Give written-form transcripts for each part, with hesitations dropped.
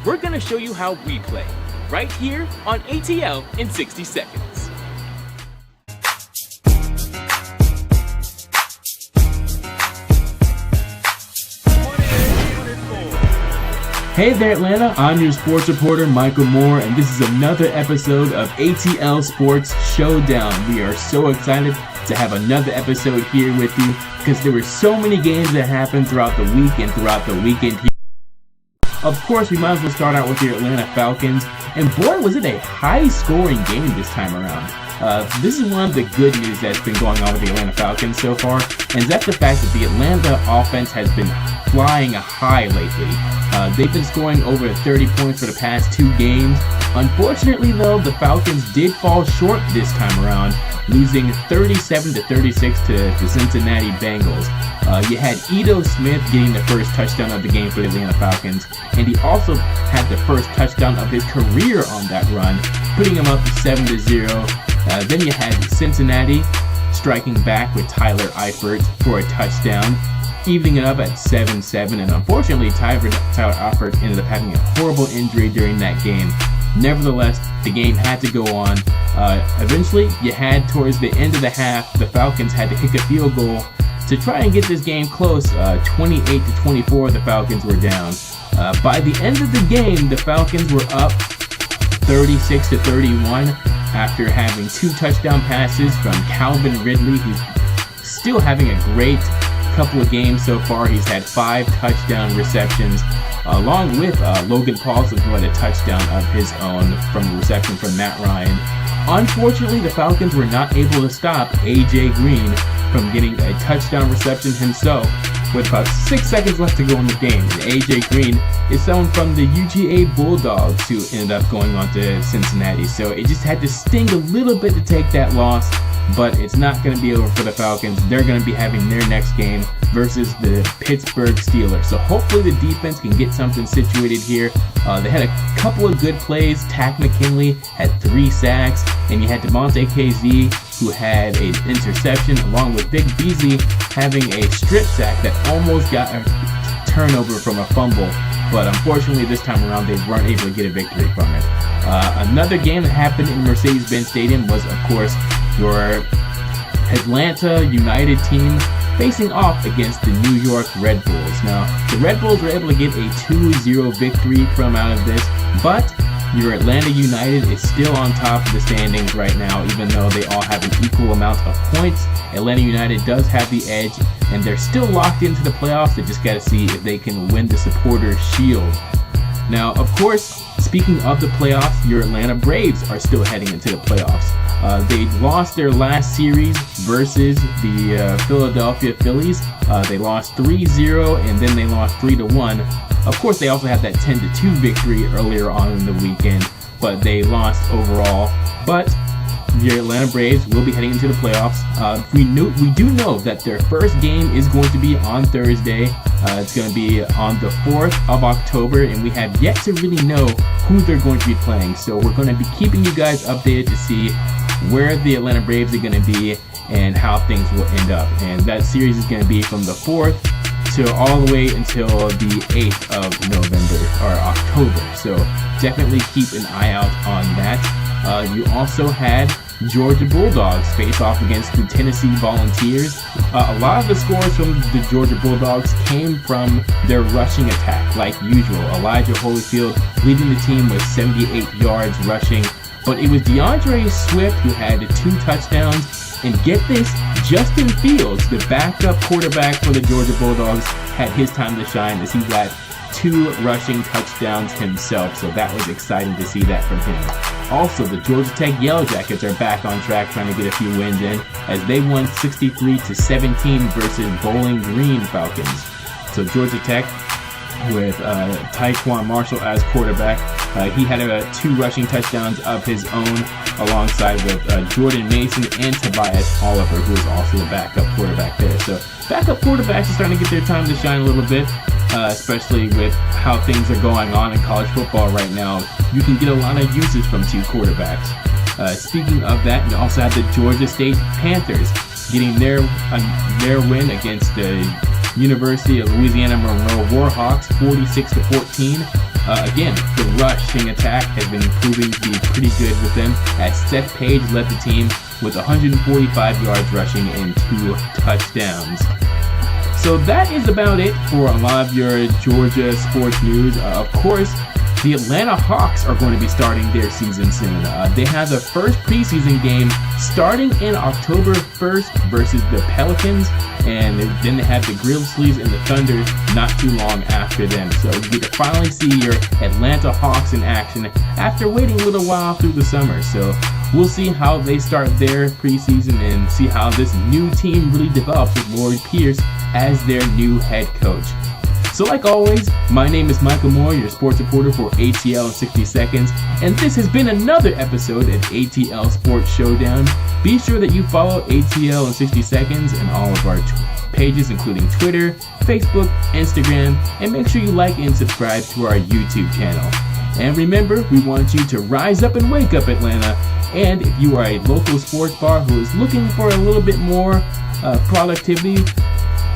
we're going to show you how we play, right here on ATL in 60 seconds. Hey there, Atlanta. I'm your sports reporter, Michael Moore, and this is another episode of ATL Sports Showdown. We are so excited to have another episode here with you because there were so many games that happened throughout the week and throughout the weekend here. Of course, we might as well start out with your Atlanta Falcons, and boy, was it a high-scoring game this time around. This is one of the good news that's been going on with the Atlanta Falcons so far, and that's the fact that the Atlanta offense has been flying high lately. They've been scoring over 30 points for the past 2 games. Unfortunately, though, the Falcons did fall short this time around, losing 37-36 to the Cincinnati Bengals. You had Ito Smith getting the first touchdown of the game for the Atlanta Falcons, and he also had the first touchdown of his career on that run, putting him up 7-0. Then you had Cincinnati striking back with Tyler Eifert for a touchdown, evening it up at 7-7, and unfortunately Tyler Eifert ended up having a horrible injury during that game. Nevertheless, the game had to go on. Eventually, you had towards the end of the half, the Falcons had to kick a field goal to try and get this game close. 28-24, the Falcons were down. By the end of the game, the Falcons were up 36-31 after having 2 touchdown passes from Calvin Ridley, who's still having a great couple of games so far. He's had 5 touchdown receptions, along with Logan Paulson, who had a touchdown of his own from a reception from Matt Ryan. Unfortunately, the Falcons were not able to stop A.J. Green from getting a touchdown reception himself with about 6 seconds left to go in the game. And A.J. Green is someone from the UGA Bulldogs who ended up going on to Cincinnati. So it just had to sting a little bit to take that loss, but it's not going to be over for the Falcons. They're going to be having their next game versus the Pittsburgh Steelers. So hopefully the defense can get something situated here. They had a couple of good plays. Takk McKinley had 3 sacks, and you had Devontae KZ, who had an interception, along with Vic Beasley having a strip sack that almost got a turnover from a fumble. But unfortunately, this time around, they weren't able to get a victory from it. Another game that happened in Mercedes-Benz Stadium was, of course, your Atlanta United team facing off against the New York Red Bulls. Now, the Red Bulls were able to get a 2-0 victory from out of this, but your Atlanta United is still on top of the standings right now, even though they all have an equal amount of points. Atlanta United does have the edge, and they're still locked into the playoffs. They just got to see if they can win the Supporters' Shield. Now, of course, speaking of the playoffs, your Atlanta Braves are still heading into the playoffs. They lost their last series versus the Philadelphia Phillies. They lost 3-0, and then they lost 3-1. Of course, they also had that 10-2 victory earlier on in the weekend, but they lost overall. But the Atlanta Braves will be heading into the playoffs. We do know that their first game is going to be on Thursday. It's going to be on the 4th of October, and we have yet to really know who they're going to be playing. So we're going to be keeping you guys updated to see where the Atlanta Braves are going to be and how things will end up. And that series is going to be from the 4th to all the way until the 8th of November or October. So definitely keep an eye out on that. You also had Georgia Bulldogs face off against the Tennessee Volunteers. A lot of the scores from the Georgia Bulldogs came from their rushing attack, like usual. Elijah Holyfield leading the team with 78 yards rushing. But it was DeAndre Swift who had 2 touchdowns. And get this, Justin Fields, the backup quarterback for the Georgia Bulldogs, had his time to shine as he got 2 rushing touchdowns himself. So that was exciting to see that from him. Also, the Georgia Tech Yellow Jackets are back on track trying to get a few wins in as they won 63-17 versus Bowling Green Falcons. So Georgia Tech, with Taquan Marshall as quarterback, he had 2 rushing touchdowns of his own, alongside with Jordan Mason and Tobias Oliver, who is also a backup quarterback there. So backup quarterbacks are starting to get their time to shine a little bit, especially with how things are going on in college football right now. You can get a lot of uses from 2 quarterbacks. Speaking of that, you also have the Georgia State Panthers getting their win against the University of Louisiana Monroe Warhawks, 46-14. Again, the rushing attack has been proving to be pretty good with them, as Seth Page led the team with 145 yards rushing and 2 touchdowns. So that is about it for a lot of your Georgia sports news. Of course, the Atlanta Hawks are going to be starting their season soon. They have the first preseason game starting in October 1st versus the Pelicans, and then they have the Grizzlies and the Thunder not too long after them. So you get to finally see your Atlanta Hawks in action after waiting a little while through the summer. So we'll see how they start their preseason and see how this new team really develops with Lloyd Pierce as their new head coach. So like always, my name is Michael Moore, your sports reporter for ATL in 60 Seconds, and this has been another episode of ATL Sports Showdown. Be sure that you follow ATL in 60 Seconds and all of our pages, including Twitter, Facebook, Instagram, and make sure you like and subscribe to our YouTube channel. And remember, we want you to rise up and wake up, Atlanta. And if you are a local sports bar who is looking for a little bit more productivity,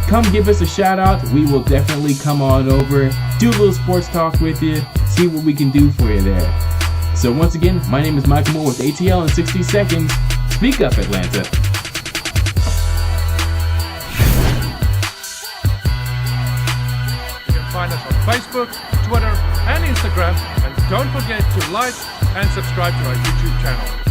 come give us a shout out. We will definitely come on over, do a little sports talk with you, see what we can do for you there. So once again, my name is Michael Moore with ATL in 60 Seconds. Speak up, Atlanta. You can find us on Facebook, Twitter, and Instagram. And don't forget to like and subscribe to our YouTube channel.